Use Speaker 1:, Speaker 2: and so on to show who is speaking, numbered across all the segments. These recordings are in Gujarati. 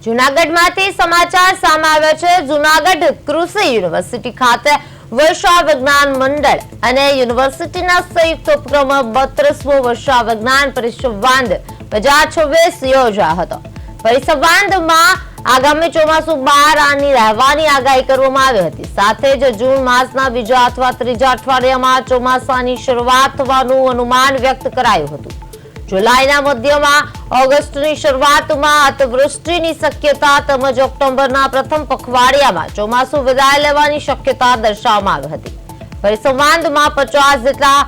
Speaker 1: જૂનાગઢમાંથી સમાચાર સામે આવ્યા છે। જૂનાગઢ કૃષિ યુનિવર્સિટી ખાતે વર્ષા વિજ્ઞાન મંડળ અને યુનિવર્સિટીના સંયુક્ત ઉપક્રમમાં 32મો વર્ષા વિજ્ઞાન પરિસંવાદ 2026 યોજાયો હતો। પરિસંવાદમાં આગામી ચોમાસું બહાર આની રહેવાની આગાહી કરવામાં આવી હતી। સાથે જ જૂન માસના બીજા અથવા ત્રીજા અઠવાડિયામાં ચોમાસાની શરૂઆત થવાનું અનુમાન વ્યક્ત કરાયું હતું। जुलाईना मध्यમાં ઓગસ્ટની શરૂઆતમાં અતિવૃષ્ટિની શક્યતા તેમજ ઓક્ટોબરના પ્રથમ પખવાડિયામાં ચોમાસું વિદાય લેવાની શક્યતા દર્શાવવામાં આવી હતી। પરિસંવાદમાં 50 જેટલા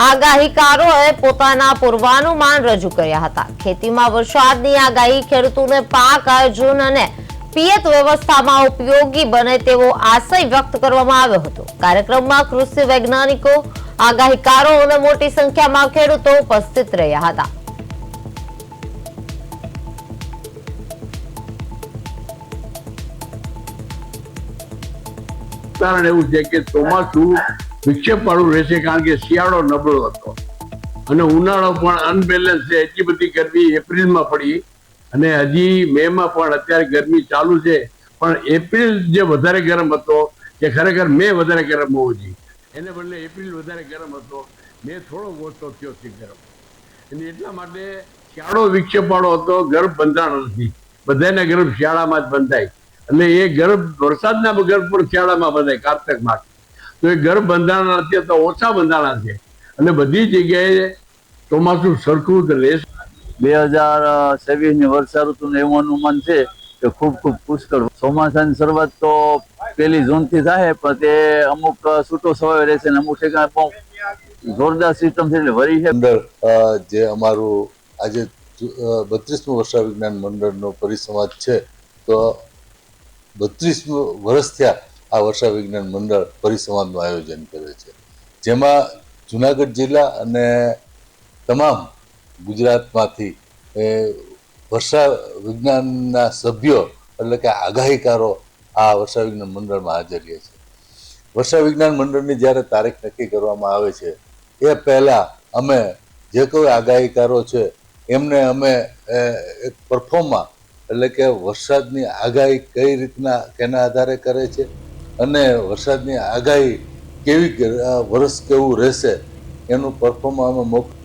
Speaker 1: આગાહીકારોએ પોતાના પૂર્વાનુમાન રજૂ કર્યા હતા। ખેતીમાં વરસાદની આગાહી ખેડૂતોને પાક આયોજન અને પિયત વ્યવસ્થામાં ઉપયોગી બને તેવો આશય વ્યક્ત કરવામાં આવ્યો હતો। કાર્યક્રમમાં કૃષિ વૈજ્ઞાનિકો, આગાહીકારો અને મોટી સંખ્યામાં ખેડૂતો ઉપસ્થિત રહ્યા હતા।
Speaker 2: કારણ એવું છે કે ચોમાસું વિક્ષેપવાળું રહેશે, કારણ કે શિયાળો નબળો હતો અને ઉનાળો પણ અનબેલેન્સ છે। એટલી બધી ગરમી એપ્રિલમાં પડી અને હજી મેમાં પણ અત્યારે ગરમી ચાલુ છે, પણ એપ્રિલ જે વધારે ગરમ હતો કે ખરેખર મે વધારે ગરમ હોવો જોઈએ, એને બદલે એપ્રિલ વધારે ગરમ હતો, મે થોડો ઓછો થયો છે ગરમ। અને એટલા માટે શિયાળો વિક્ષેપવાળો હતો, ગર્ભ બંધાણ નથી, બધાના ગર્ભ શિયાળામાં જ બંધાય। એટલે એ ગર્ભ વરસાદના ગર્ભ પણ શિયાળામાં બંધાય કાર્તક માસ, તો એ ગર્ભ બંધાણા નથી, તો ઓછા બંધાણા છે અને બધી જગ્યાએ ચોમાસું સરખું જ રહેશે।
Speaker 3: 2026ની વર્ષા ઋતુનું એવું અનુમાન છે કે ખૂબ પુષ્કળ ચોમાસાની શરૂઆત તો 1 જૂનથી થાય, પણ તે અમુક છૂટો છવાયો રહેશે ને અમુક ઠેકાણે બહુ જોરદાર સિસ્ટમ છે। એટલે વરી છે
Speaker 4: મંડળ જે અમારું આજે 32મું વર્ષા વિજ્ઞાન મંડળનો પરિસંવાદ છે, તો 32 વર્ષ થયા આ વર્ષા વિજ્ઞાન મંડળ પરિસંવાદનું આયોજન કરે છે, જેમાં જુનાગઢ જિલ્લા અને તમામ ગુજરાતમાંથી વર્ષા વિજ્ઞાનના સભ્યો એટલે કે આગાહીકારો આ વર્ષા વિજ્ઞાન મંડળમાં હાજર રહે છે। વર્ષા વિજ્ઞાન મંડળની જ્યારે તારીખ નક્કી કરવામાં આવે છે એ પહેલાં અમે જે કોઈ આગાહીકારો છે એમને અમે એક પરફોર્મમાં એટલે કે વરસાદની આગાહી કઈ રીતના કેના આધારે કરે છે અને વરસાદની આગાહી કેવી વર્ષ કેવું રહેશે એનું પરફોર્મમાં અમે